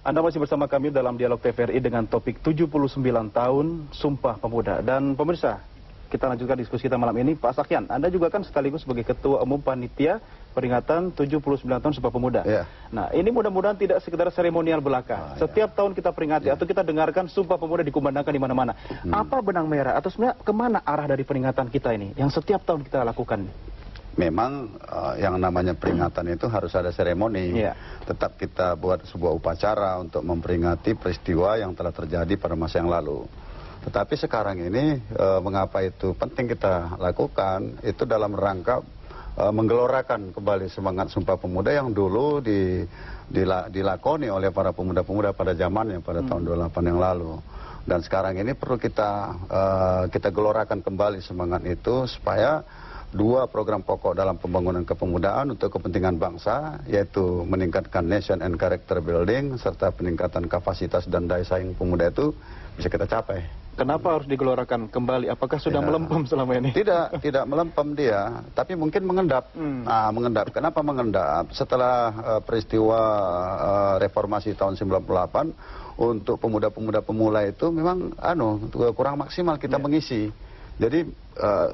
Anda masih bersama kami dalam Dialog TVRI dengan topik 79 tahun Sumpah Pemuda. Dan pemirsa, kita lanjutkan diskusi kita malam ini. Pak Sakyan, Anda juga kan sekaligus sebagai Ketua Umum Panitia peringatan 79 tahun Sumpah Pemuda. Ya. Nah, ini mudah-mudahan tidak sekedar seremonial belaka. Setiap tahun kita peringati atau kita dengarkan Sumpah Pemuda dikumandangkan di mana-mana. Apa benang merah atau sebenarnya kemana arah dari peringatan kita ini yang setiap tahun kita lakukan? Memang yang namanya peringatan itu harus ada seremoni. Tetap kita buat sebuah upacara untuk memperingati peristiwa yang telah terjadi pada masa yang lalu. Tetapi sekarang ini mengapa itu penting kita lakukan, itu dalam rangka menggelorakan kembali semangat Sumpah Pemuda yang dulu dilakoni oleh para pemuda-pemuda pada zamannya, pada tahun 28 yang lalu. Dan sekarang ini perlu kita gelorakan kembali semangat itu supaya dua program pokok dalam pembangunan kepemudaan untuk kepentingan bangsa, yaitu meningkatkan nation and character building serta peningkatan kapasitas dan daya saing pemuda itu bisa kita capai. Kenapa harus digelorakan kembali? Apakah sudah melempem selama ini? Tidak melempem dia, tapi mungkin mengendap. Nah, mengendap. Kenapa mengendap? Setelah peristiwa reformasi tahun 98, untuk pemuda-pemuda pemula itu memang kurang maksimal kita mengisi. Jadi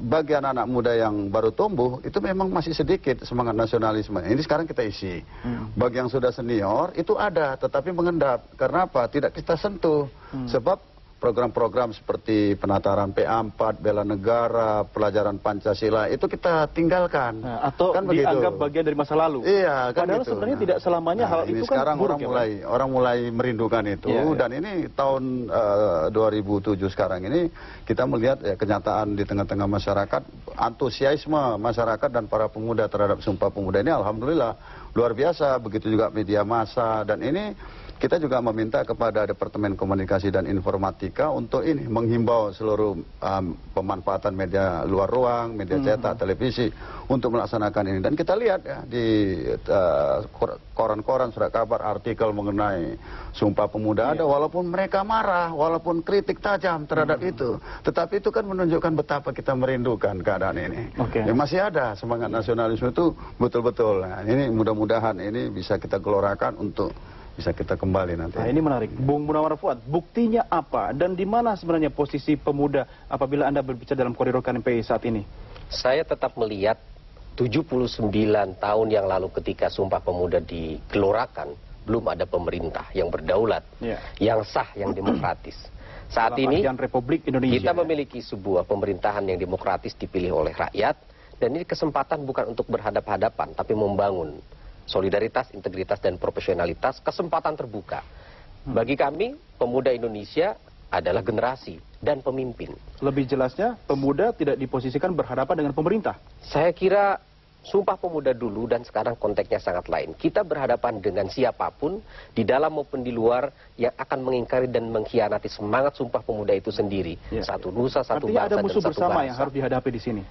bagi anak-anak muda yang baru tumbuh itu memang masih sedikit semangat nasionalisme. Ini sekarang kita isi. Bagi yang sudah senior itu ada, tetapi mengendap. Karena apa? Tidak kita sentuh. Sebab program-program seperti penataran PA4, bela negara, pelajaran Pancasila itu kita tinggalkan. Atau kan dianggap bagian dari masa lalu. Iya, kan padahal gitu. sebenarnya tidak selamanya hal ini itu kan sekarang buruk, orang mulai merindukan itu. Dan ini tahun 2007 sekarang ini kita melihat kenyataan di tengah-tengah masyarakat, antusiasme masyarakat dan para pemuda terhadap Sumpah Pemuda ini alhamdulillah luar biasa. Begitu juga media massa, dan ini kita juga meminta kepada Departemen Komunikasi dan Informatika untuk ini menghimbau seluruh pemanfaatan media luar ruang, media cetak, televisi untuk melaksanakan ini. Dan kita lihat ya di koran-koran, surat kabar, artikel mengenai Sumpah Pemuda ada, walaupun mereka marah, walaupun kritik tajam terhadap itu, tetapi itu kan menunjukkan betapa kita merindukan keadaan ini. Ya, masih ada semangat nasionalisme itu betul-betul. Nah, ini mudah-mudahan ini bisa kita gelorakan untuk bisa kita kembali nanti. Nah, ini menarik. Bung Munawar Fuad, buktinya apa dan di mana sebenarnya posisi pemuda apabila Anda berbicara dalam koridor KMPI saat ini? Saya tetap melihat 79 tahun yang lalu ketika Sumpah Pemuda digelorakan, belum ada pemerintah yang berdaulat, yang sah, yang demokratis. Saat ini Republik Indonesia, kita memiliki sebuah pemerintahan yang demokratis dipilih oleh rakyat, dan ini kesempatan bukan untuk berhadap-hadapan, tapi membangun solidaritas, integritas, dan profesionalitas, kesempatan terbuka. Bagi kami, pemuda Indonesia adalah generasi dan pemimpin. Lebih jelasnya, pemuda tidak diposisikan berhadapan dengan pemerintah. Saya kira Sumpah Pemuda dulu dan sekarang konteksnya sangat lain. Kita berhadapan dengan siapapun, di dalam maupun di luar, yang akan mengingkari dan mengkhianati semangat Sumpah Pemuda itu sendiri. Satu nusa, satu bangsa, ada musuh dan satu bersama bangsa. yang harus dihadapi di sini.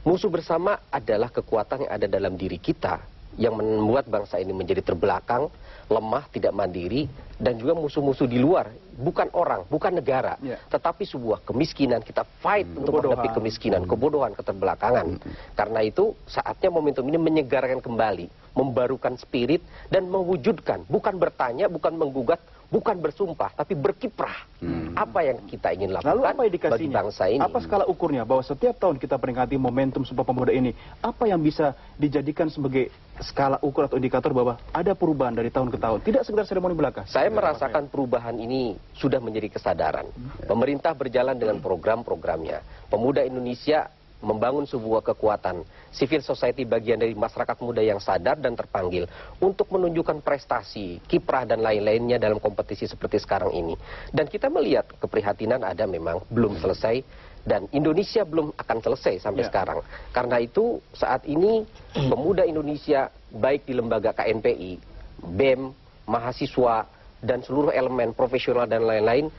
Musuh bersama adalah kekuatan yang ada dalam diri kita, yang membuat bangsa ini menjadi terbelakang, lemah, tidak mandiri, dan juga musuh-musuh di luar, bukan orang, bukan negara, tetapi sebuah kemiskinan. Kita fight untuk menghadapi kemiskinan, kebodohan, keterbelakangan. Karena itu saatnya momentum ini menyegarkan kembali, membarukan spirit, dan mewujudkan, bukan bertanya, bukan menggugat, bukan bersumpah, tapi berkiprah. Apa yang kita ingin lakukan. Lalu apa bagi bangsa ini? Apa skala ukurnya bahwa setiap tahun kita peringati momentum Sumpah Pemuda ini, apa yang bisa dijadikan sebagai skala ukur atau indikator bahwa ada perubahan dari tahun ke tahun, tidak sekedar seremoni belaka? Saya merasakan perubahan ini sudah menjadi kesadaran. Pemerintah berjalan dengan program-programnya. Pemuda Indonesia membangun sebuah kekuatan civil society, bagian dari masyarakat muda yang sadar dan terpanggil untuk menunjukkan prestasi, kiprah, dan lain-lainnya dalam kompetisi seperti sekarang ini. Dan kita melihat keprihatinan ada, memang belum selesai, dan Indonesia belum akan selesai sampai sekarang. Karena itu saat ini pemuda Indonesia, baik di lembaga KMPI, BEM, mahasiswa, dan seluruh elemen profesional dan lain-lain,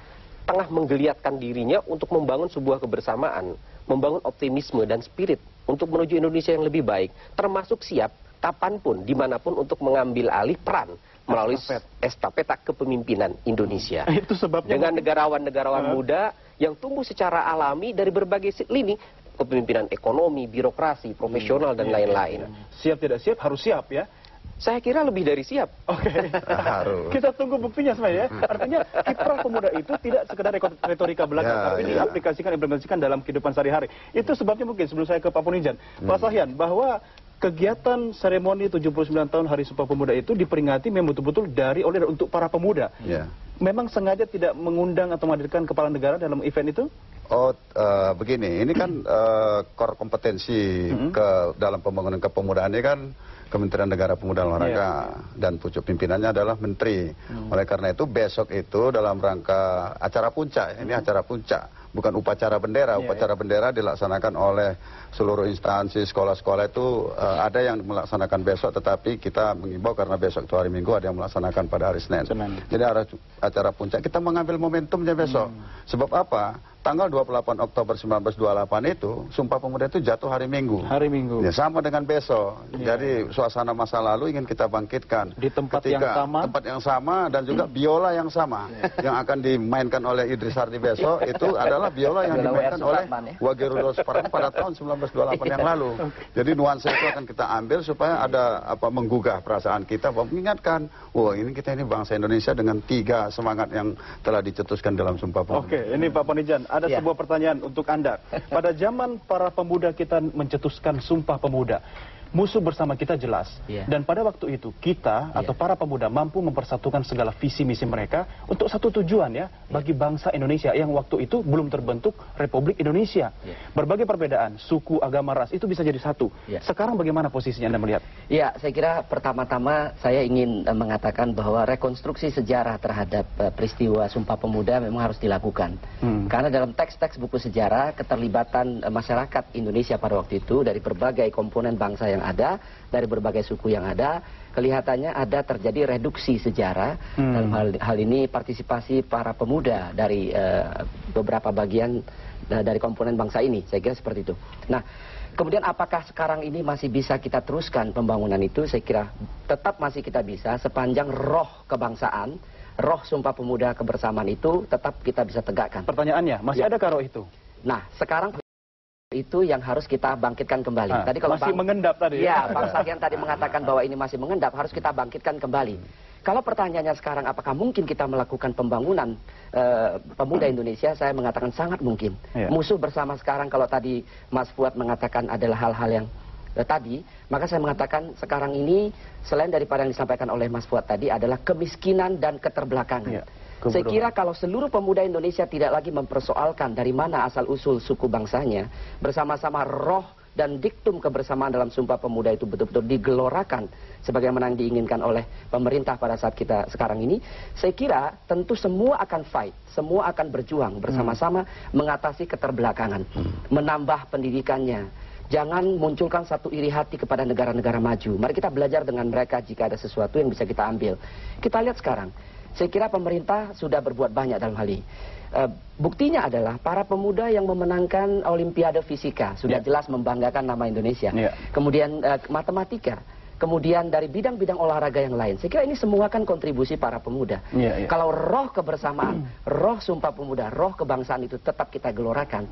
tengah menggeliatkan dirinya untuk membangun sebuah kebersamaan, membangun optimisme dan spirit untuk menuju Indonesia yang lebih baik, termasuk siap kapanpun, dimanapun untuk mengambil alih peran melalui estafeta kepemimpinan Indonesia. Itu sebabnya dengan negarawan-negarawan muda yang tumbuh secara alami dari berbagai lini, kepemimpinan ekonomi, birokrasi, profesional, dan lain-lain. Siap tidak siap, harus siap ya. Saya kira lebih dari siap. Oke. Kita tunggu buktinya sebenarnya. Artinya kiprah pemuda itu tidak sekedar retorika belaka, tapi implementasikan dalam kehidupan sehari-hari. Itu sebabnya mungkin sebelum saya ke Pak Ponijan, Pak Sahyan, bahwa kegiatan seremoni 79 tahun Hari Sumpah Pemuda itu diperingati memang betul-betul oleh untuk para pemuda. Memang sengaja tidak mengundang atau menghadirkan kepala negara dalam event itu? Oh, begini, ini kan core kompetensi dalam pembangunan kepemudaan ini kan Kementerian Negara Pemuda dan Olahraga dan pucuk pimpinannya adalah Menteri. Oleh karena itu besok itu dalam rangka acara puncak, ini acara puncak, bukan upacara bendera. Upacara bendera dilaksanakan oleh seluruh instansi, sekolah-sekolah itu ada yang melaksanakan besok, tetapi kita mengimbau karena besok itu hari Minggu ada yang melaksanakan pada hari Senin. Jadi acara puncak kita mengambil momentumnya besok. Sebab apa? Tanggal 28 Oktober 1928 itu Sumpah Pemuda itu jatuh hari Minggu. Hari Minggu. Ya, sama dengan besok. Jadi suasana masa lalu ingin kita bangkitkan. Di tempat yang sama. Tempat yang sama dan juga biola yang sama. Yang akan dimainkan oleh Idris Hardi besok itu adalah biola yang dimainkan oleh Wage Rudolf Supratman pada tahun 1928 yang lalu. Jadi nuansa itu akan kita ambil supaya ada menggugah perasaan kita, mengingatkan, wah ini kita ini bangsa Indonesia dengan 3 semangat yang telah dicetuskan dalam Sumpah Pemuda. Oke, ini Pak Ponijan. Ada sebuah pertanyaan untuk Anda. Pada zaman para pemuda kita mencetuskan Sumpah Pemuda, musuh bersama kita jelas. Dan pada waktu itu kita atau para pemuda mampu mempersatukan segala visi misi mereka untuk satu tujuan bagi bangsa Indonesia yang waktu itu belum terbentuk Republik Indonesia. Berbagai perbedaan, suku, agama, ras itu bisa jadi satu. Sekarang bagaimana posisinya Anda melihat? Ya, saya kira pertama-tama saya ingin mengatakan bahwa rekonstruksi sejarah terhadap peristiwa Sumpah Pemuda memang harus dilakukan. Karena dalam teks-teks buku sejarah keterlibatan masyarakat Indonesia pada waktu itu dari berbagai komponen bangsa yang ada, dari berbagai suku yang ada, kelihatannya ada terjadi reduksi sejarah. Dalam hal ini partisipasi para pemuda dari beberapa bagian dari komponen bangsa ini, saya kira seperti itu. Nah, kemudian apakah sekarang ini masih bisa kita teruskan pembangunan itu? Saya kira tetap masih kita bisa sepanjang roh kebangsaan, roh Sumpah Pemuda kebersamaan itu tetap kita bisa tegakkan. Pertanyaannya, masih adakah roh itu? Nah, sekarang itu yang harus kita bangkitkan kembali. Tadi kalau masih mengendap tadi. Ya, Bang Sahyan tadi mengatakan bahwa ini masih mengendap, harus kita bangkitkan kembali. Kalau pertanyaannya sekarang apakah mungkin kita melakukan pembangunan pemuda Indonesia, saya mengatakan sangat mungkin. Musuh bersama sekarang kalau tadi Mas Fuad mengatakan adalah hal-hal yang tadi, maka saya mengatakan sekarang ini selain daripada yang disampaikan oleh Mas Fuad tadi adalah kemiskinan dan keterbelakangan. Saya kira kalau seluruh pemuda Indonesia tidak lagi mempersoalkan dari mana asal-usul suku bangsanya, bersama-sama roh dan diktum kebersamaan dalam Sumpah Pemuda itu betul-betul digelorakan sebagaimana yang diinginkan oleh pemerintah pada saat kita sekarang ini, saya kira tentu semua akan fight, semua akan berjuang bersama-sama mengatasi keterbelakangan, menambah pendidikannya. Jangan munculkan satu iri hati kepada negara-negara maju. Mari kita belajar dengan mereka jika ada sesuatu yang bisa kita ambil. Kita lihat sekarang. Saya kira pemerintah sudah berbuat banyak dalam hal ini. Buktinya adalah para pemuda yang memenangkan Olimpiade Fisika sudah jelas membanggakan nama Indonesia. Kemudian matematika, kemudian dari bidang-bidang olahraga yang lain. Saya kira ini semua kan kontribusi para pemuda. Kalau roh kebersamaan, roh Sumpah Pemuda, roh kebangsaan itu tetap kita gelorakan,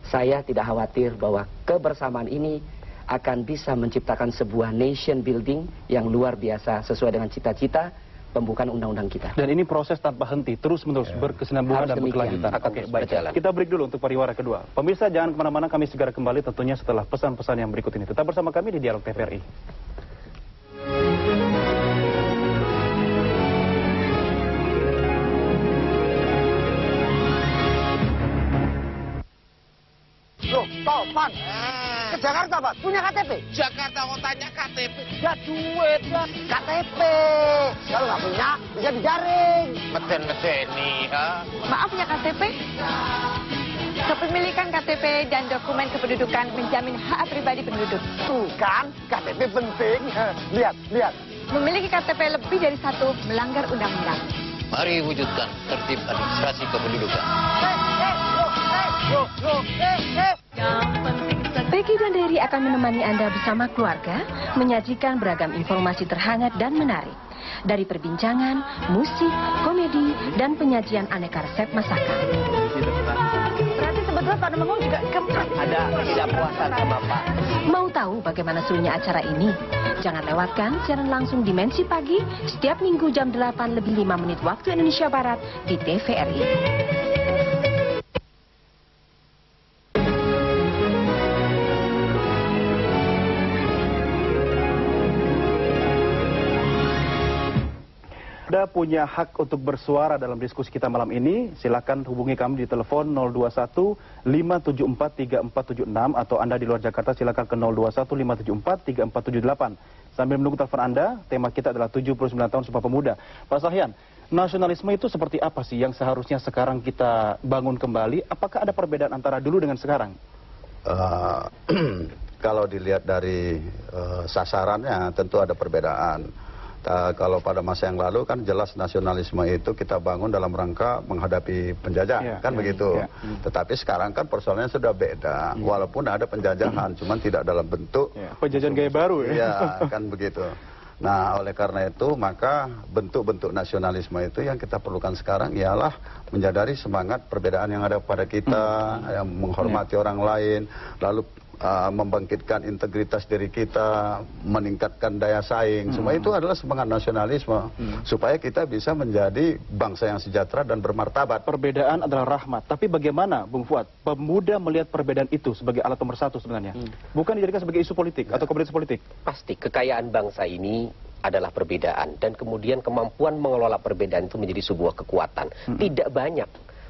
saya tidak khawatir bahwa kebersamaan ini akan bisa menciptakan sebuah nation building yang luar biasa sesuai dengan cita-cita pembukaan undang-undang kita. Dan ini proses tanpa henti, terus-menerus berkesinambungan dan berkelanjutan. Oke, baik. Kita break dulu untuk pariwara kedua. Pemirsa jangan kemana-mana, kami segera kembali tentunya setelah pesan-pesan yang berikut ini. Tetap bersama kami di Dialog TVRI. Loh, Topan, ke Jakarta, Pak, punya KTP? Jakarta mau tanya KTP? Ya duit, ya KTP. Kalau nggak punya, bisa dijaring. Meten-meten nih, ha? Maaf ya KTP? Kepemilikan KTP dan dokumen kependudukan menjamin hak pribadi penduduk. Tuh kan, KTP penting. Lihat, lihat. Memiliki KTP lebih dari satu melanggar undang-undang. Mari wujudkan tertib administrasi kependudukan. Peggy dan Riri akan menemani Anda bersama keluarga, menyajikan beragam informasi terhangat dan menarik. Dari perbincangan, musik, komedi, dan penyajian aneka resep masakan. Berarti sebetulnya Pak Temenggung juga gemes. Ada tidak puasan sama Pak. Mau tahu bagaimana serunya acara ini? Jangan lewatkan siaran langsung Dimensi Pagi setiap Minggu jam 8:05 waktu Indonesia Barat di TVRI. Anda punya hak untuk bersuara dalam diskusi kita malam ini. Silakan hubungi kami di telepon 021 574 3476 atau Anda di luar Jakarta silakan ke 021 574 3478. Sambil menunggu telepon Anda, tema kita adalah 79 tahun Sumpah Pemuda. Pak Sahyan, nasionalisme itu seperti apa sih yang seharusnya sekarang kita bangun kembali? Apakah ada perbedaan antara dulu dengan sekarang? Kalau dilihat dari sasarannya tentu ada perbedaan. Kalau pada masa yang lalu kan jelas nasionalisme itu kita bangun dalam rangka menghadapi penjajah, begitu. Tetapi sekarang kan persoalannya sudah beda, walaupun ada penjajahan, cuman tidak dalam bentuk penjajahan gaya baru ya. Kan begitu. Nah, oleh karena itu maka bentuk-bentuk nasionalisme itu yang kita perlukan sekarang ialah menyadari semangat perbedaan yang ada pada kita, yang menghormati orang lain, lalu membangkitkan integritas diri kita, meningkatkan daya saing. Semua itu adalah semangat nasionalisme supaya kita bisa menjadi bangsa yang sejahtera dan bermartabat. Perbedaan adalah rahmat. Tapi bagaimana, Bung Fuad, pemuda melihat perbedaan itu sebagai alat nomor satu sebenarnya? Bukan dijadikan sebagai isu politik atau komoditas politik? Pasti kekayaan bangsa ini adalah perbedaan dan kemudian kemampuan mengelola perbedaan itu menjadi sebuah kekuatan. Tidak banyak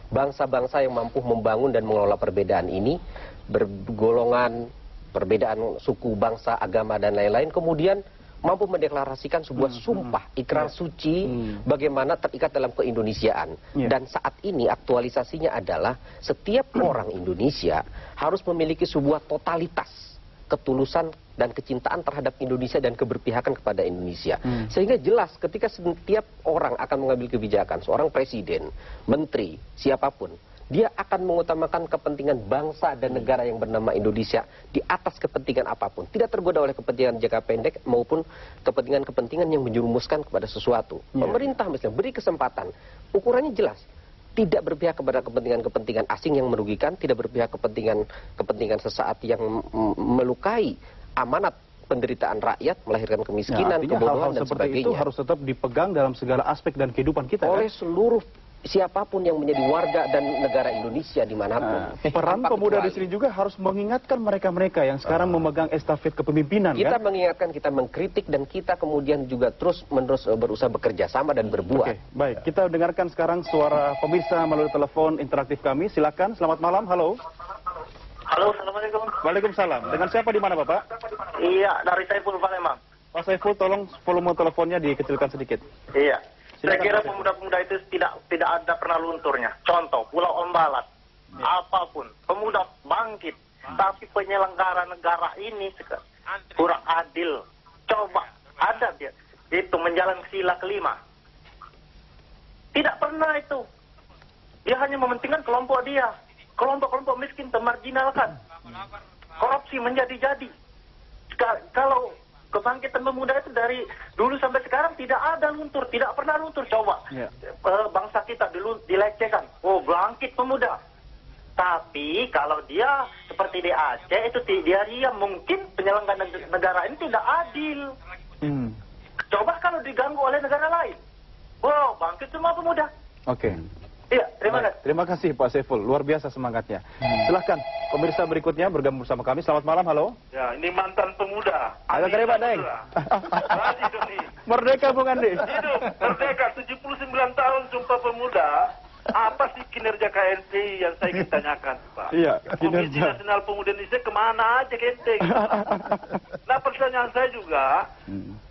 bangsa-bangsa yang mampu membangun dan mengelola perbedaan ini, bergolongan, perbedaan suku, bangsa, agama, dan lain-lain, kemudian mampu mendeklarasikan sebuah sumpah, ikrar suci, bagaimana terikat dalam keindonesiaan. Dan saat ini aktualisasinya adalah setiap orang Indonesia harus memiliki sebuah totalitas ketulusan dan kecintaan terhadap Indonesia dan keberpihakan kepada Indonesia. Sehingga jelas ketika setiap orang akan mengambil kebijakan, seorang presiden, menteri, siapapun, dia akan mengutamakan kepentingan bangsa dan negara yang bernama Indonesia di atas kepentingan apapun. Tidak tergoda oleh kepentingan jangka pendek maupun kepentingan-kepentingan yang menjerumuskan kepada sesuatu. Pemerintah misalnya beri kesempatan, ukurannya jelas. Tidak berpihak kepada kepentingan-kepentingan asing yang merugikan, tidak berpihak kepentingan sesaat yang melukai amanat penderitaan rakyat, melahirkan kemiskinan, kebodohan, dan sebagainya. Itu harus tetap dipegang dalam segala aspek dan kehidupan kita. Oleh seluruh siapapun yang menjadi warga dan negara Indonesia dimanapun. Peran pemuda di sini juga harus mengingatkan mereka-mereka yang sekarang memegang estafet kepemimpinan. Kita mengingatkan, kita mengkritik, dan kita kemudian juga terus-menerus berusaha bekerja sama dan berbuat. Baik, kita dengarkan sekarang suara pemirsa melalui telepon interaktif kami. Silakan, selamat malam, halo. Halo, assalamualaikum. Waalaikumsalam. Dengan siapa di mana, Bapak? Iya, dari Saiful Palembang. Pak Saiful, tolong volume teleponnya dikecilkan sedikit. Iya. Saya kira pemuda-pemuda itu tidak ada pernah lunturnya. Contoh, Pulau Ombalat, apapun, pemuda bangkit. Tapi penyelenggara negara ini kurang adil. Coba, ada dia. Itu menjalankan sila kelima. Tidak pernah itu. Dia hanya mementingkan kelompok dia. Kelompok-kelompok miskin termarginalkan. Korupsi menjadi-jadi. Kalau kebangkitan pemuda itu dari dulu sampai sekarang tidak ada luntur, tidak pernah luntur. Coba bangsa kita dulu dilecehkan, oh bangkit pemuda. Tapi kalau dia seperti di Aceh itu dia mungkin penyelenggaraan negara ini tidak adil. Coba kalau diganggu oleh negara lain, wow bangkit semua pemuda. Iya, terima kasih Pak Saiful, luar biasa semangatnya. Silahkan, pemirsa berikutnya bergabung bersama kami. Selamat malam, halo. Ya, ini mantan pemuda. Agak keren Pak Deng. Merdeka Bung Andi. Hidup, merdeka, 79 tahun Sumpah Pemuda. Apa sih kinerja KNPI yang saya ingin tanyakan, Pak? Iya, Komisi Nasional Pemuda Indonesia kemana aja KNPI? Nah, pertanyaan saya juga,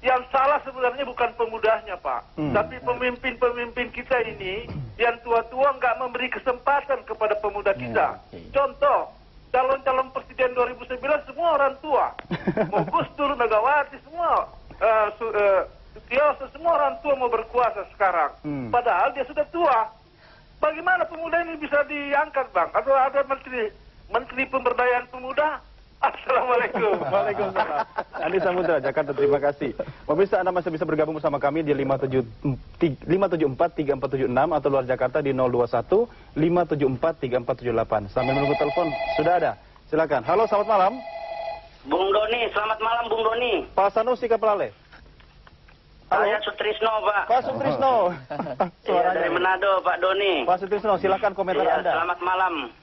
yang salah sebenarnya bukan pemudanya, Pak. Tapi pemimpin-pemimpin kita ini, yang tua-tua nggak memberi kesempatan kepada pemuda kita. Contoh, calon-calon presiden 2009 semua orang tua. Mau Gus Dur, Megawati, semua. Sutioso, semua orang tua mau berkuasa sekarang. Padahal dia sudah tua. Bagaimana pemuda ini bisa diangkat, Bang? Atau ada menteri pemberdayaan pemuda? Assalamualaikum. Waalaikumsalam. Andi Samudra, Jakarta, terima kasih. Pemirsa, Anda masih bisa bergabung bersama kami di 574-3476 atau luar Jakarta di 021-574-3478. Sambil menunggu telepon, sudah ada. Silakan. Halo, selamat malam. Bung Doni, selamat malam Bung Doni. Pak Sanusi Kapelale. Saya Sutrisno, Pak. Pak Sutrisno. Iya, dari Manado, Pak Doni. Pak Sutrisno, silakan komentar Iya, Anda. selamat malam.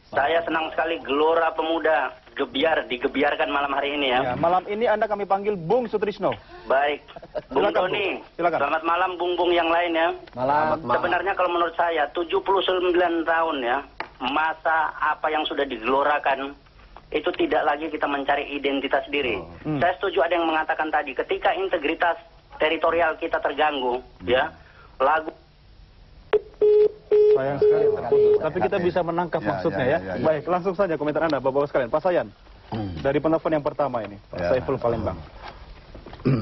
Saya senang sekali Gelora Pemuda digebiarkan malam hari ini ya. Ya, malam ini Anda kami panggil Bung Sutrisno. Baik, Bung Silakan, Doni. Silakan. Selamat malam Bung yang lain ya. Malam. Sebenarnya kalau menurut saya 79 tahun ya, masa apa yang sudah digelorakan itu tidak lagi kita mencari identitas diri. Saya setuju ada yang mengatakan tadi, ketika integritas teritorial kita terganggu, ya, lagu. Sayang sekali terputus. Tapi kita bisa menangkap maksudnya ya. Baik, langsung saja komentar Anda, Bapak-Bapak sekalian. Pak Sayan, dari penelpon yang pertama ini, Pak Saiful Palembang.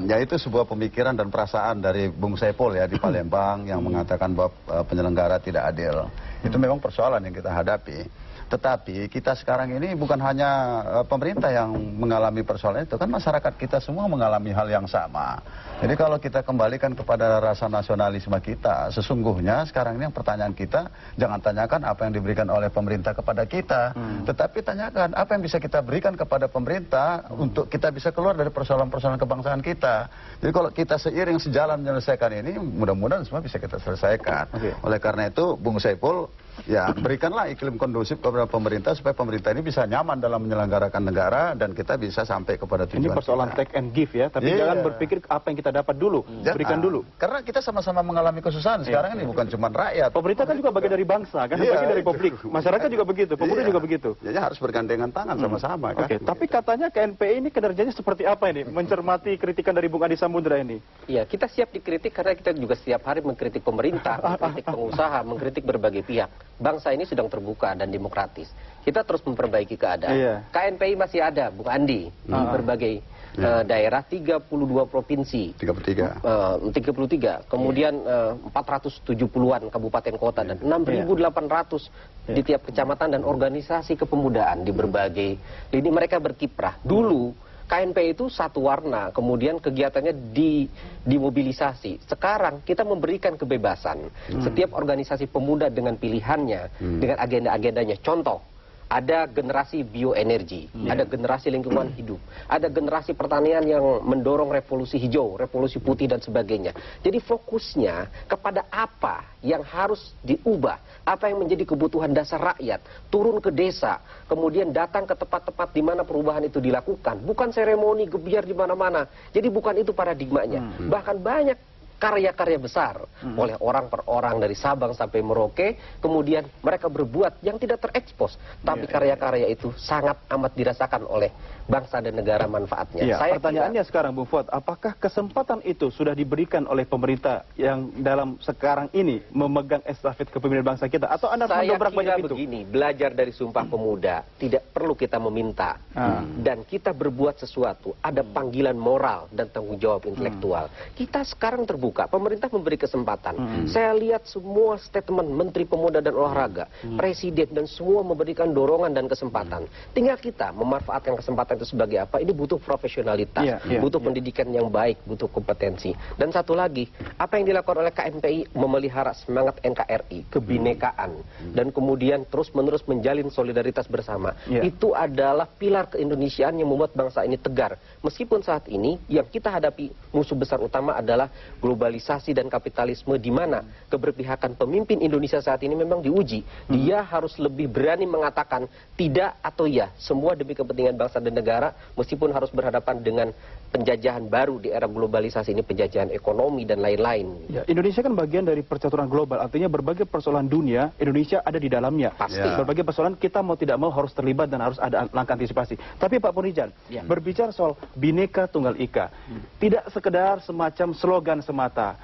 Ya, itu sebuah pemikiran dan perasaan dari Bung Saiful ya di Palembang yang mengatakan bahwa penyelenggara tidak adil. Itu memang persoalan yang kita hadapi. Tetapi kita sekarang ini bukan hanya pemerintah yang mengalami persoalan itu, kan masyarakat kita semua mengalami hal yang sama. Jadi kalau kita kembalikan kepada rasa nasionalisme kita, sesungguhnya sekarang ini yang pertanyaan kita, jangan tanyakan apa yang diberikan oleh pemerintah kepada kita, tetapi tanyakan apa yang bisa kita berikan kepada pemerintah untuk kita bisa keluar dari persoalan-persoalan kebangsaan kita. Jadi kalau kita seiring sejalan menyelesaikan ini, mudah-mudahan semua bisa kita selesaikan. Oleh karena itu, Bung Saiful, ya berikanlah iklim kondusif kepada pemerintah supaya pemerintah ini bisa nyaman dalam menyelenggarakan negara dan kita bisa sampai kepada tujuan. Ini persoalan kita. take and give ya, tapi jangan berpikir apa yang kita dapat dulu, berikan dulu. Karena kita sama-sama mengalami kesusahan sekarang ini, bukan cuma rakyat. Pemerintah kan juga bagian dari bangsa, kan bagian dari publik. Masyarakat juga begitu, pemuda juga begitu. Jadi harus bergandengan tangan sama-sama kan. Oke, tapi katanya KNPI ini kinerjanya seperti apa ini? Mencermati kritikan dari Bung Andi Samudra ini. Iya, kita siap dikritik karena kita juga setiap hari mengkritik pemerintah, mengkritik pengusaha, mengkritik berbagai pihak. Bangsa ini sedang terbuka dan demokratis. Kita terus memperbaiki keadaan. KNPI masih ada, Bung Andi, di berbagai daerah, 32 provinsi. 33. Kemudian 470-an kabupaten kota dan 6.800 di tiap kecamatan dan organisasi kepemudaan di berbagai lini mereka berkiprah. Dulu KNPI itu satu warna, kemudian kegiatannya dimobilisasi. Sekarang kita memberikan kebebasan. Setiap organisasi pemuda dengan pilihannya, dengan agenda-agendanya. Contoh, ada generasi bioenergi, ada generasi lingkungan hidup, ada generasi pertanian yang mendorong revolusi hijau, revolusi putih dan sebagainya. Jadi fokusnya kepada apa yang harus diubah, apa yang menjadi kebutuhan dasar rakyat, turun ke desa, kemudian datang ke tempat-tempat di mana perubahan itu dilakukan, bukan seremoni gebiar di mana-mana. Jadi bukan itu paradigmanya. Bahkan banyak karya-karya besar oleh orang per orang dari Sabang sampai Merauke, kemudian mereka berbuat yang tidak terekspos, tapi karya-karya itu sangat amat dirasakan oleh bangsa dan negara manfaatnya. Pertanyaannya sekarang Bung Fuad, apakah kesempatan itu sudah diberikan oleh pemerintah yang dalam sekarang ini memegang estafet kepemimpinan bangsa kita, atau Anda mendobrak banyak pintu? Begini, belajar dari Sumpah Pemuda, tidak perlu kita meminta dan kita berbuat sesuatu, ada panggilan moral dan tanggung jawab intelektual. Kita sekarang terbuka, pemerintah memberi kesempatan. Saya lihat semua statement Menteri Pemuda dan Olahraga, Presiden dan semua memberikan dorongan dan kesempatan. Tinggal kita memanfaatkan kesempatan itu sebagai apa? Ini butuh profesionalitas, butuh pendidikan yang baik, butuh kompetensi. Dan satu lagi, apa yang dilakukan oleh KNPI memelihara semangat NKRI, kebinekaan, dan kemudian terus-menerus menjalin solidaritas bersama. Itu adalah pilar keindonesiaan yang membuat bangsa ini tegar. Meskipun saat ini yang kita hadapi musuh besar utama adalah globalisasi dan kapitalisme, di mana keberpihakan pemimpin Indonesia saat ini memang diuji. Dia harus lebih berani mengatakan tidak atau ya, semua demi kepentingan bangsa dan negara, meskipun harus berhadapan dengan penjajahan baru di era globalisasi ini, penjajahan ekonomi dan lain-lain. Indonesia kan bagian dari percaturan global, artinya berbagai persoalan dunia, Indonesia ada di dalamnya. Pasti. Berbagai persoalan kita mau tidak mau harus terlibat dan harus ada langkah antisipasi. Tapi Pak Purnijan, berbicara soal Bhinneka Tunggal Ika, tidak sekedar semacam slogan semata.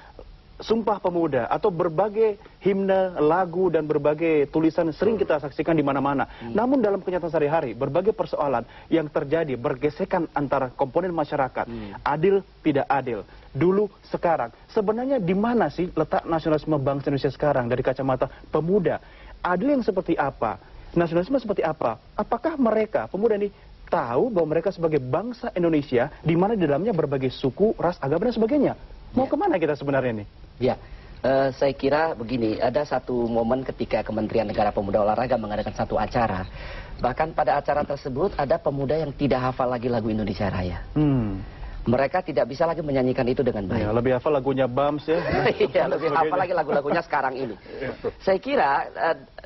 Sumpah Pemuda atau berbagai himne, lagu dan berbagai tulisan sering kita saksikan di mana-mana. Namun dalam kenyataan sehari-hari, berbagai persoalan yang terjadi, bergesekan antara komponen masyarakat, adil tidak adil, dulu sekarang. Sebenarnya di mana sih letak nasionalisme bangsa Indonesia sekarang dari kacamata pemuda? Adil yang seperti apa? Nasionalisme seperti apa? Apakah mereka pemuda ini tahu bahwa mereka sebagai bangsa Indonesia, di mana di dalamnya berbagai suku, ras, agama, dan sebagainya. Mau kemana kita sebenarnya nih? Ya, saya kira begini, ada satu momen ketika Kementerian Negara Pemuda Olahraga mengadakan satu acara. Bahkan pada acara tersebut ada pemuda yang tidak hafal lagi lagu Indonesia Raya. Mereka tidak bisa lagi menyanyikan itu dengan baik. Ya, lebih hafal lagunya Bams ya. Iya, lebih hafal lagi lagu-lagunya sekarang ini. Saya kira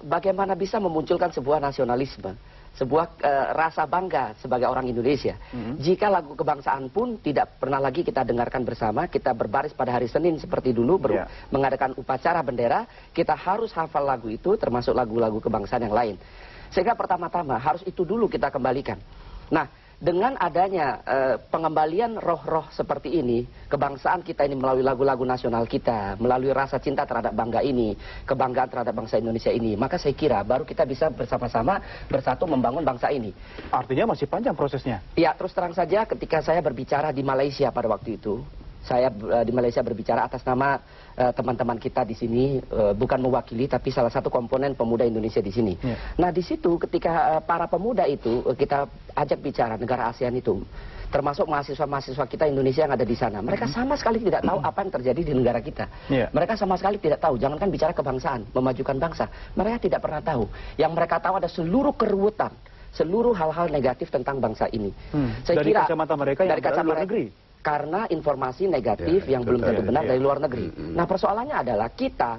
bagaimana bisa memunculkan sebuah nasionalisme, sebuah rasa bangga sebagai orang Indonesia. Jika lagu kebangsaan pun tidak pernah lagi kita dengarkan bersama, kita berbaris pada hari Senin seperti dulu, mengadakan upacara bendera, kita harus hafal lagu itu, termasuk lagu-lagu kebangsaan yang lain. Sehingga pertama-tama harus itu dulu kita kembalikan. Nah, dengan adanya pengembalian roh-roh seperti ini, kebangsaan kita ini melalui lagu-lagu nasional kita, melalui rasa cinta terhadap bangga ini, kebanggaan terhadap bangsa Indonesia ini, maka saya kira baru kita bisa bersama-sama bersatu membangun bangsa ini. Artinya masih panjang prosesnya? Ya, terus terang saja ketika saya berbicara di Malaysia pada waktu itu, saya di Malaysia berbicara atas nama teman-teman kita di sini, bukan mewakili tapi salah satu komponen pemuda Indonesia di sini. Nah, di situ ketika para pemuda itu kita ajak bicara negara ASEAN itu, termasuk mahasiswa-mahasiswa kita Indonesia yang ada di sana, mereka sama sekali tidak tahu apa yang terjadi di negara kita. Mereka sama sekali tidak tahu, jangankan bicara kebangsaan, memajukan bangsa, mereka tidak pernah tahu. Yang mereka tahu ada seluruh keruwetan, seluruh hal-hal negatif tentang bangsa ini. Saya dari kira kacamata mereka yang dari kacamata luar negeri. Karena informasi negatif yang belum tentu benar dari luar negeri. Nah, persoalannya adalah kita,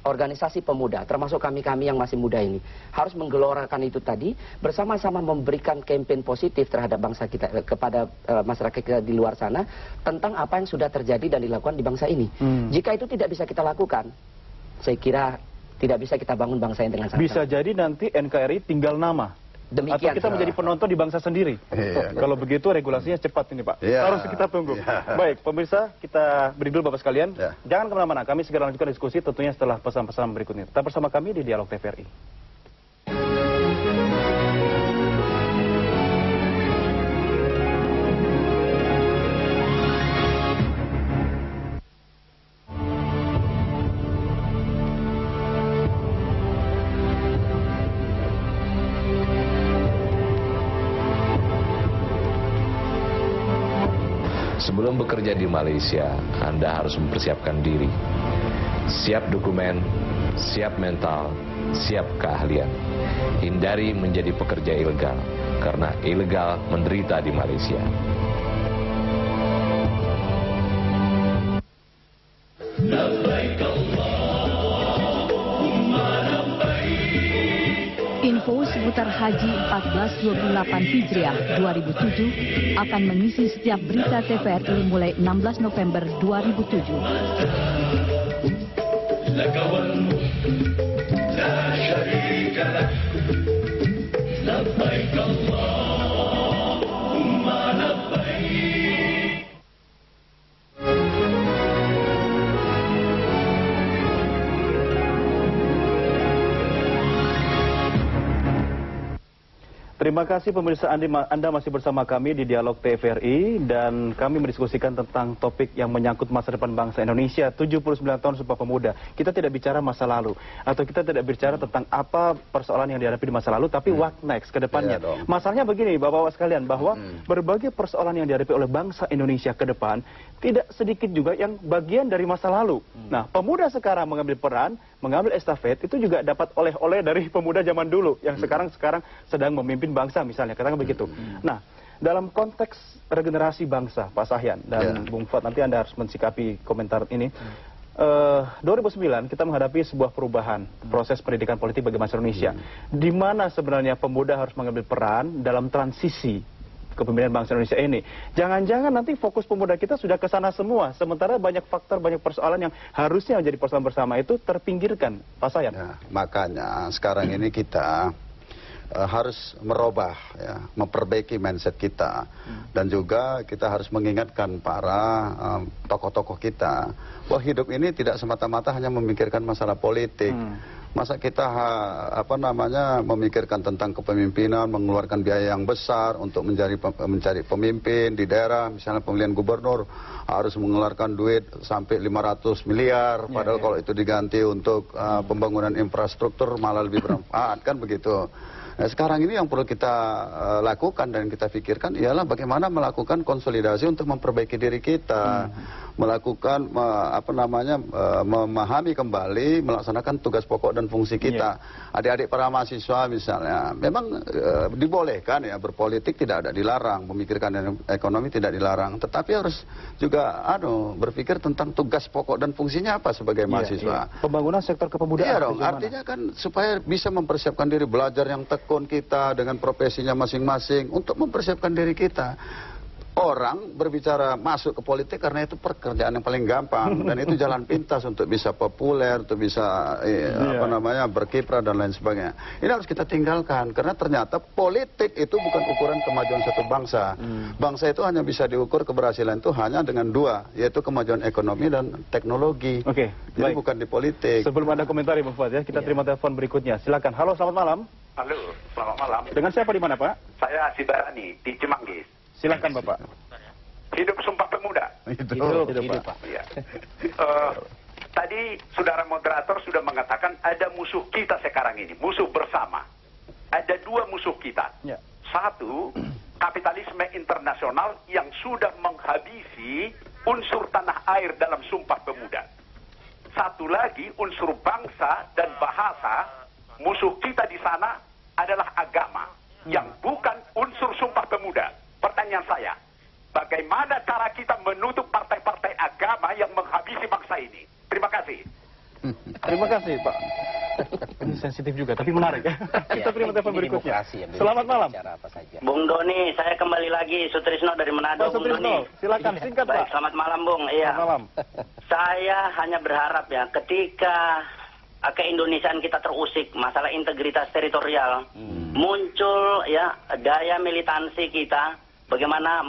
organisasi pemuda, termasuk kami-kami yang masih muda ini, harus menggelorakan itu tadi, bersama-sama memberikan campaign positif terhadap bangsa kita, kepada masyarakat kita di luar sana, tentang apa yang sudah terjadi dan dilakukan di bangsa ini. Jika itu tidak bisa kita lakukan, saya kira tidak bisa kita bangun bangsa ini dengan sangat. Bisa jadi nanti NKRI tinggal nama. Demikian. Atau kita menjadi penonton di bangsa sendiri. Kalau begitu regulasinya cepat ini Pak. Harus kita tunggu. Baik, pemirsa, kita beri dulu Bapak sekalian. Jangan kemana-mana, kami segera lanjutkan diskusi tentunya setelah pesan-pesan berikutnya. Tetap bersama kami di Dialog TVRI. Sebelum bekerja di Malaysia, Anda harus mempersiapkan diri. Siap dokumen, siap mental, siap keahlian. Hindari menjadi pekerja ilegal, karena ilegal menderita di Malaysia. Info seputar Haji 1428 Hijriah 2007 akan mengisi setiap berita TVRI mulai 16 November 2007. Terima kasih pemirsa, Anda masih bersama kami di Dialog TVRI dan kami mendiskusikan tentang topik yang menyangkut masa depan bangsa Indonesia, 79 tahun Sumpah Pemuda. Kita tidak bicara masa lalu atau kita tidak bicara tentang apa persoalan yang dihadapi di masa lalu, tapi what next ke depannya. Masalahnya begini Bapak-bapak sekalian, bahwa berbagai persoalan yang dihadapi oleh bangsa Indonesia ke depan tidak sedikit juga yang bagian dari masa lalu. Nah, pemuda sekarang mengambil peran, mengambil estafet itu juga dapat oleh-oleh dari pemuda zaman dulu yang sekarang sedang memimpin bangsa misalnya, katakan begitu. Nah, dalam konteks regenerasi bangsa, Pak Sahyan dan Bung Fuad, nanti Anda harus mensikapi komentar ini. 2009 kita menghadapi sebuah perubahan proses pendidikan politik bagi bangsa Indonesia, di mana sebenarnya pemuda harus mengambil peran dalam transisi kepemimpinan bangsa Indonesia ini. Jangan-jangan nanti fokus pemuda kita sudah ke sana semua, sementara banyak faktor, banyak persoalan yang harusnya menjadi persoalan bersama itu terpinggirkan, Pak Sahyan. Ya, makanya sekarang ini kita harus merubah, ya, memperbaiki mindset kita, dan juga kita harus mengingatkan para tokoh-tokoh kita bahwa hidup ini tidak semata-mata hanya memikirkan masalah politik. Masa kita memikirkan tentang kepemimpinan, mengeluarkan biaya yang besar untuk mencari pemimpin di daerah, misalnya pemilihan gubernur harus mengeluarkan duit sampai 500 miliar, padahal kalau itu diganti untuk pembangunan infrastruktur malah lebih bermanfaat, kan begitu. Nah, sekarang ini yang perlu kita lakukan dan kita pikirkan ialah bagaimana melakukan konsolidasi untuk memperbaiki diri kita, melakukan memahami kembali, melaksanakan tugas pokok dan fungsi kita. Adik-adik para mahasiswa misalnya, memang dibolehkan ya berpolitik, tidak ada dilarang, memikirkan ekonomi tidak dilarang, tetapi harus juga berpikir tentang tugas pokok dan fungsinya apa sebagai mahasiswa. Pembangunan sektor kepemudaan. Iya dong, artinya kan supaya bisa mempersiapkan diri, belajar yang tekun kita dengan profesinya masing-masing untuk mempersiapkan diri kita. Orang berbicara masuk ke politik karena itu pekerjaan yang paling gampang dan itu jalan pintas untuk bisa populer, untuk bisa berkiprah dan lain sebagainya. Ini harus kita tinggalkan karena ternyata politik itu bukan ukuran kemajuan satu bangsa. Bangsa itu hanya bisa diukur keberhasilan itu hanya dengan dua, yaitu kemajuan ekonomi dan teknologi. Oke, jadi bukan di politik. Sebelum ada komentar Bang Fuad ya, kita terima telepon berikutnya. Silakan. Halo, selamat malam. Halo, selamat malam. Dengan siapa di mana, Pak? Saya Sibarani di Cimanggis. Silakan Bapak. Hidup Sumpah Pemuda. Hidup Pak. Ya. Tadi saudara moderator sudah mengatakan ada musuh kita sekarang ini, musuh bersama. Ada dua musuh kita. Ya. Satu, kapitalisme internasional yang sudah menghabisi unsur tanah air dalam Sumpah Pemuda. Satu lagi, unsur bangsa dan bahasa. Musuh kita di sana adalah agama yang bukan unsur Sumpah Pemuda. Pertanyaan saya, bagaimana cara kita menutup partai-partai agama yang menghabisi bangsa ini? Terima kasih. Terima kasih, Pak. Ini sensitif juga, tapi menarik ya. Kita terima telepon berikutnya. Selamat malam. Bung Doni, saya kembali lagi, Sutrisno dari Manado. Bung Doni, silakan singkat, Pak. Selamat malam, Bung. Iya. Selamat malam. Saya hanya berharap ya, ketika keindonesiaan kita terusik, masalah integritas teritorial, muncul ya daya militansi kita, bagaimana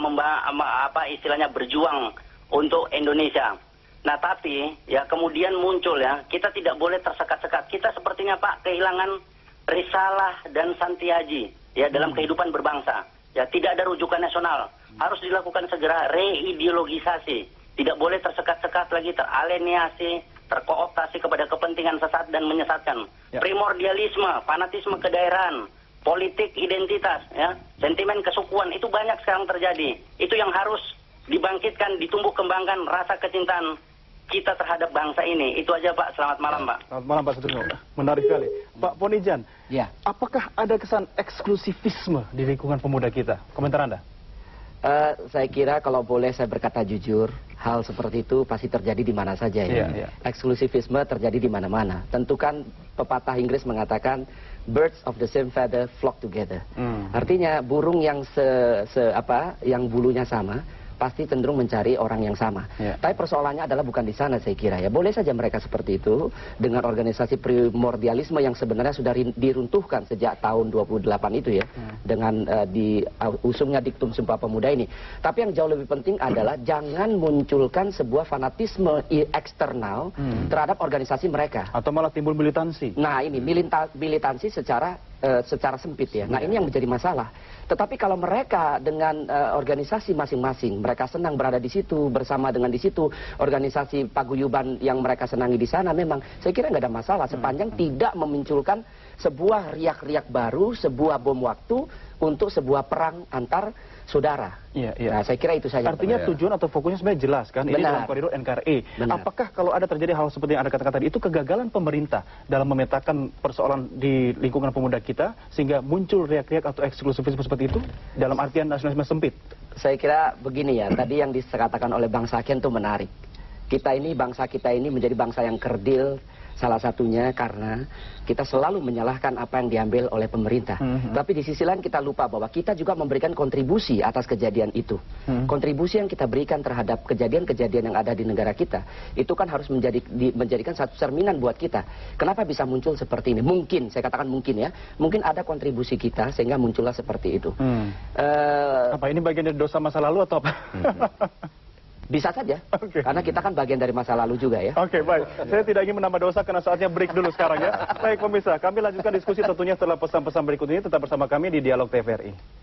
istilahnya berjuang untuk Indonesia. Nah tapi ya kemudian muncul ya, kita tidak boleh tersekat-sekat. Kita sepertinya Pak kehilangan risalah dan santiaji ya dalam kehidupan berbangsa. Ya tidak ada rujukan nasional. Harus dilakukan segera reideologisasi. Tidak boleh tersekat-sekat lagi, teralienasi, terkooptasi kepada kepentingan sesat dan menyesatkan. Ya. Primordialisme, fanatisme kedaerahan, politik identitas, ya, sentimen kesukuan itu banyak sekarang terjadi. Itu yang harus dibangkitkan, ditumbuh kembangkan rasa kecintaan kita terhadap bangsa ini. Itu aja Pak. Selamat malam Pak. Selamat malam Pak Sutrisno. Menarik sekali. Pak Ponijan, ya. Apakah ada kesan eksklusifisme di lingkungan pemuda kita? Komentar Anda? Saya kira kalau boleh saya berkata jujur, hal seperti itu pasti terjadi di mana saja ya. Eksklusifisme terjadi di mana-mana. Tentu kan pepatah Inggris mengatakan birds of the same feather flock together. Artinya burung yang yang bulunya sama pasti cenderung mencari orang yang sama. Tapi persoalannya adalah bukan di sana saya kira ya. Boleh saja mereka seperti itu dengan organisasi primordialisme yang sebenarnya sudah diruntuhkan sejak tahun 28 itu ya. Dengan diusungnya diktum Sumpah Pemuda ini. Tapi yang jauh lebih penting adalah jangan munculkan sebuah fanatisme eksternal terhadap organisasi mereka. Atau malah timbul militansi. Nah ini militansi secara sempit ya. Nah ini yang menjadi masalah. Tetapi kalau mereka dengan organisasi masing-masing, mereka senang berada di situ, bersama dengan di situ, organisasi paguyuban yang mereka senangi di sana, memang saya kira nggak ada masalah sepanjang tidak memunculkan sebuah riak-riak baru, sebuah bom waktu untuk sebuah perang antar saudara. Nah, saya kira itu saja. Artinya tujuan atau fokusnya sebenarnya jelas kan? Ini dalam koridor NKRI. Apakah kalau ada terjadi hal seperti yang Anda katakan tadi, itu kegagalan pemerintah dalam memetakan persoalan di lingkungan pemuda kita sehingga muncul riak-riak atau eksklusifisme seperti itu dalam artian nasionalisme sempit? Saya kira begini ya, tadi yang dikatakan oleh Bang Sakian itu menarik. Bangsa kita ini menjadi bangsa yang kerdil, salah satunya karena kita selalu menyalahkan apa yang diambil oleh pemerintah. Tapi di sisi lain kita lupa bahwa kita juga memberikan kontribusi atas kejadian itu. Kontribusi yang kita berikan terhadap kejadian-kejadian yang ada di negara kita, itu kan harus menjadikan satu cerminan buat kita. Kenapa bisa muncul seperti ini? Mungkin, saya katakan mungkin ya, mungkin ada kontribusi kita sehingga muncullah seperti itu. Apa ini bagian dari dosa masa lalu atau apa? Bisa saja, karena kita kan bagian dari masa lalu juga ya. Oke, baik. Saya tidak ingin menambah dosa karena saatnya break dulu sekarang ya. Baik pemirsa, kami lanjutkan diskusi tentunya setelah pesan-pesan berikut ini. Tetap bersama kami di Dialog TVRI.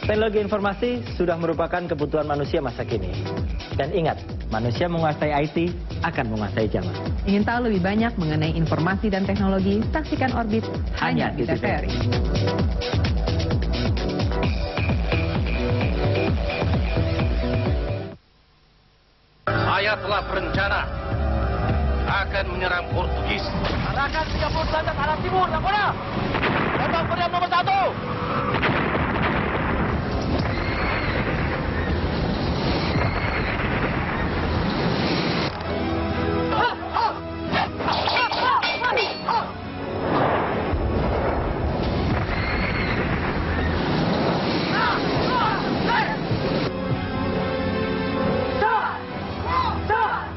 Teknologi informasi sudah merupakan kebutuhan manusia masa kini. Dan ingat, manusia menguasai IT akan menguasai zaman. Ingin tahu lebih banyak mengenai informasi dan teknologi? Saksikan Orbit hanya di TVRI. Saya telah berencana akan menyerang Portugis. Arahkan 30 derajat arah timur, Nakona! Tembak meriam nomor 1!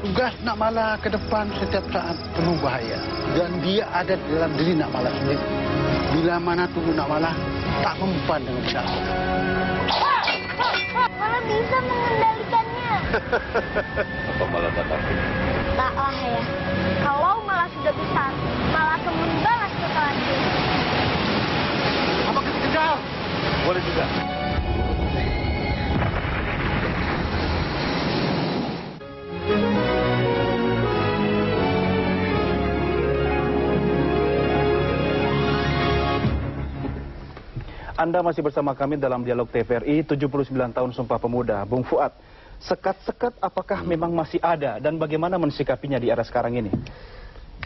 Tugas Nak Mala ke depan setiap saat penuh bahaya. Dan dia ada di dalam diri Nak Mala sendiri. Bila mana tubuh Nak Mala tak mempan dengan cara. Mala bisa mengendalikannya. Apa Mala tak takut? Taklah ya. Kalau Mala sudah besar, Mala akan membalas kekalahan ini. Apa kita kejar? Boleh juga. Anda masih bersama kami dalam Dialog TVRI 79 tahun Sumpah Pemuda. Bung Fuad, sekat-sekat apakah memang masih ada dan bagaimana mensikapinya di era sekarang ini?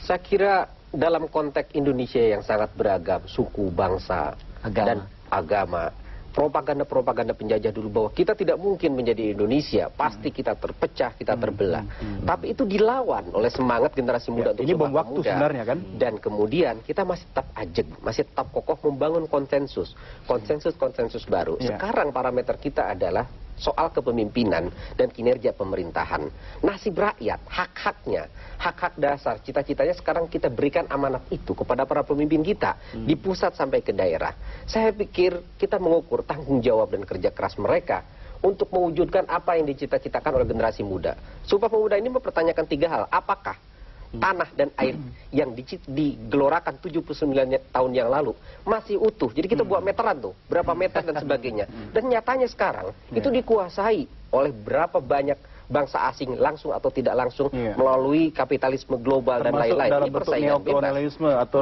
Saya kira dalam konteks Indonesia yang sangat beragam, suku, bangsa, dan agama, propaganda-propaganda penjajah dulu bahwa kita tidak mungkin menjadi Indonesia, pasti kita terpecah, kita terbelah. Tapi itu dilawan oleh semangat generasi muda untuk ini bom waktu muda. Sebenarnya kan. Dan kemudian kita masih tetap ajeg, masih tetap kokoh membangun konsensus baru. Sekarang parameter kita adalah soal kepemimpinan dan kinerja pemerintahan. Nasib rakyat, hak-haknya, hak-hak dasar, cita-citanya sekarang kita berikan amanat itu kepada para pemimpin kita di pusat sampai ke daerah. Saya pikir kita mengukur tanggung jawab dan kerja keras mereka untuk mewujudkan apa yang dicita-citakan oleh generasi muda. Sumpah Pemuda ini mempertanyakan 3 hal. Apakah tanah dan air yang digelorakan 79 tahun yang lalu masih utuh? Jadi kita buat meteran tuh, berapa meter dan sebagainya. Dan nyatanya sekarang itu dikuasai oleh berapa banyak bangsa asing langsung atau tidak langsung melalui kapitalisme global dan lain-lain. Dalam Ini bentuk persaingan neokolonialisme atau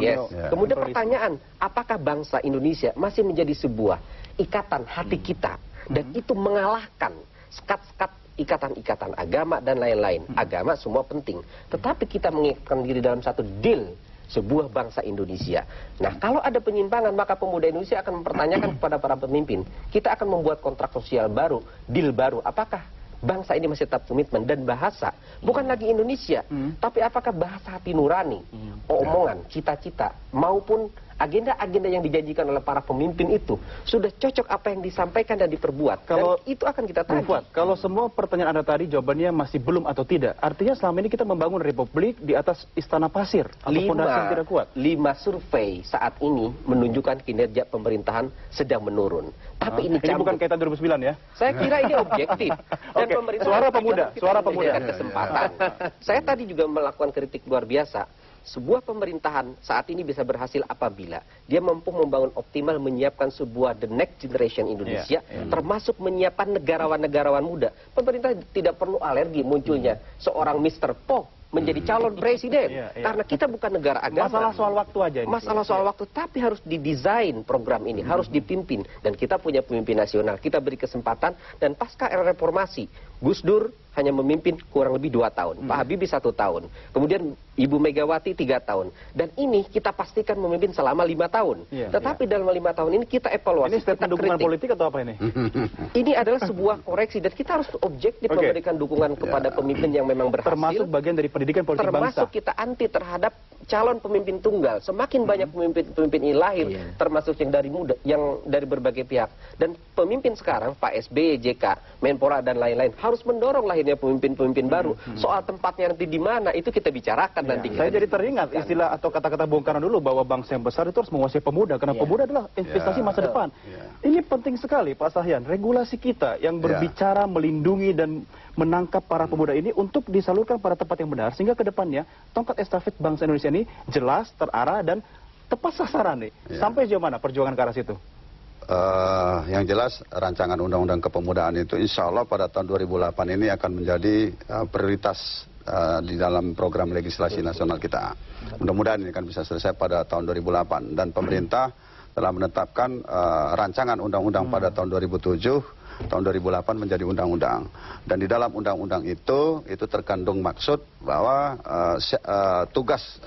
Kemudian pertanyaan, apakah bangsa Indonesia masih menjadi sebuah ikatan hati kita dan itu mengalahkan sekat-sekat ikatan-ikatan agama dan lain-lain. Agama semua penting, tetapi kita mengikatkan diri dalam satu deal sebuah bangsa Indonesia. Nah, kalau ada penyimpangan, maka pemuda Indonesia akan mempertanyakan kepada para pemimpin. Kita akan membuat kontrak sosial baru, deal baru. Apakah bangsa ini masih tetap komitmen dan bahasa? Bukan lagi Indonesia, tapi apakah bahasa hati nurani, omongan, cita-cita, maupun agenda-agenda yang dijanjikan oleh para pemimpin itu sudah cocok apa yang disampaikan dan diperbuat. Kalau dan itu akan kita tagih. Kalau semua pertanyaan Anda tadi jawabannya masih belum atau tidak, artinya selama ini kita membangun republik di atas istana pasir atau fondasi yang tidak kuat. 5 survei saat ini menunjukkan kinerja pemerintahan sedang menurun. Tapi ini bukan kaitan 2009 ya? Saya kira ini objektif. Dan pemerintah suara pemuda, suara pemuda. Kesempatan. Saya tadi juga melakukan kritik luar biasa. Sebuah pemerintahan saat ini bisa berhasil apabila dia mampu membangun optimal, menyiapkan sebuah the next generation Indonesia, termasuk menyiapkan negarawan-negarawan muda. Pemerintah tidak perlu alergi munculnya seorang Mr. Po menjadi calon presiden, karena kita bukan negara agama. Masalah soal waktu aja ini. Masalah soal waktu, tapi harus didesain program ini, harus dipimpin, dan kita punya pemimpin nasional. Kita beri kesempatan, dan pasca era reformasi, Gus Dur hanya memimpin kurang lebih 2 tahun, Pak Habibie 1 tahun, kemudian Ibu Megawati 3 tahun, dan ini kita pastikan memimpin selama 5 tahun. Tetapi dalam 5 tahun ini kita evaluasi, ini statement dukungan politik atau apa ini? Ini adalah sebuah koreksi, dan kita harus objektif memberikan dukungan kepada pemimpin yang memang berhasil. Termasuk bagian dari pendidikan politik bangsa. Termasuk kita anti terhadap calon pemimpin tunggal. Semakin banyak pemimpin ini lahir, termasuk yang dari muda, yang dari berbagai pihak. Dan pemimpin sekarang, Pak SBY, JK, Menpora dan lain-lain harus mendorong lahirnya pemimpin-pemimpin baru. Soal tempatnya nanti di mana itu kita bicarakan nanti. Saya jadi teringat istilah atau kata-kata Bung Karno dulu bahwa bangsa yang besar itu harus menguasai pemuda karena pemuda adalah investasi masa depan. Ini penting sekali Pak Sahyan, regulasi kita yang berbicara melindungi dan menangkap para pemuda ini untuk disalurkan pada tempat yang benar sehingga ke depannya tongkat estafet bangsa Indonesia ini jelas, terarah dan tepat sasaran nih. Sampai sejauh mana perjuangan ke arah situ? Yang jelas rancangan undang-undang kepemudaan itu insya Allah pada tahun 2008 ini akan menjadi prioritas di dalam program legislasi nasional kita. Mudah-mudahan ini akan bisa selesai pada tahun 2008 dan pemerintah telah menetapkan rancangan undang-undang pada tahun 2007, tahun 2008 menjadi undang-undang. Dan di dalam undang-undang itu terkandung maksud bahwa tugas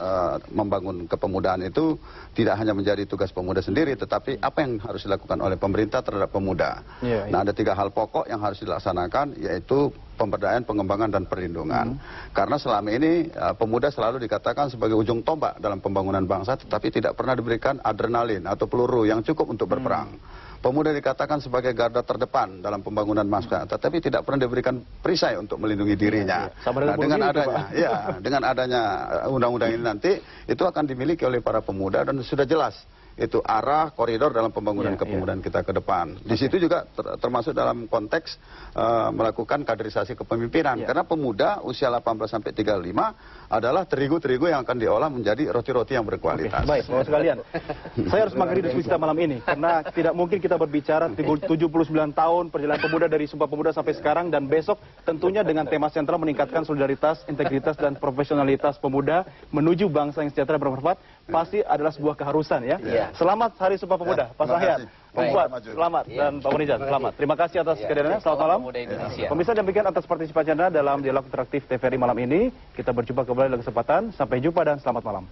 membangun kepemudaan itu tidak hanya menjadi tugas pemuda sendiri, tetapi apa yang harus dilakukan oleh pemerintah terhadap pemuda. Nah, ada 3 hal pokok yang harus dilaksanakan, yaitu pemberdayaan, pengembangan, dan perlindungan. Karena selama ini pemuda selalu dikatakan sebagai ujung tombak dalam pembangunan bangsa, tetapi tidak pernah diberikan adrenalin atau peluru yang cukup untuk berperang. Pemuda dikatakan sebagai garda terdepan dalam pembangunan bangsa, tetapi tidak pernah diberikan perisai untuk melindungi dirinya. Nah, dengan adanya undang-undang ini nanti itu akan dimiliki oleh para pemuda dan sudah jelas itu arah koridor dalam pembangunan kepemudaan kita ke depan. Di situ juga termasuk dalam konteks melakukan kaderisasi kepemimpinan. Karena pemuda usia 18 sampai 35 adalah terigu-terigu yang akan diolah menjadi roti-roti yang berkualitas. Baik, Bapak sekalian. Saya harus mengakhiri diskusi kita malam ini karena tidak mungkin kita berbicara 79 tahun perjalanan pemuda dari Sumpah Pemuda sampai sekarang, dan besok tentunya dengan tema sentral meningkatkan solidaritas, integritas dan profesionalitas pemuda menuju bangsa yang sejahtera bermanfaat pasti adalah sebuah keharusan ya. Selamat Hari Sumpah Pemuda, Pak Sahyan, Membuat, selamat, dan Pak Munizar, selamat. Terima kasih atas kehadirannya, selamat malam. Pemirsa, demikian atas partisipasi Anda dalam dialog interaktif TVRI malam ini. Kita berjumpa kembali dalam kesempatan, sampai jumpa dan selamat malam.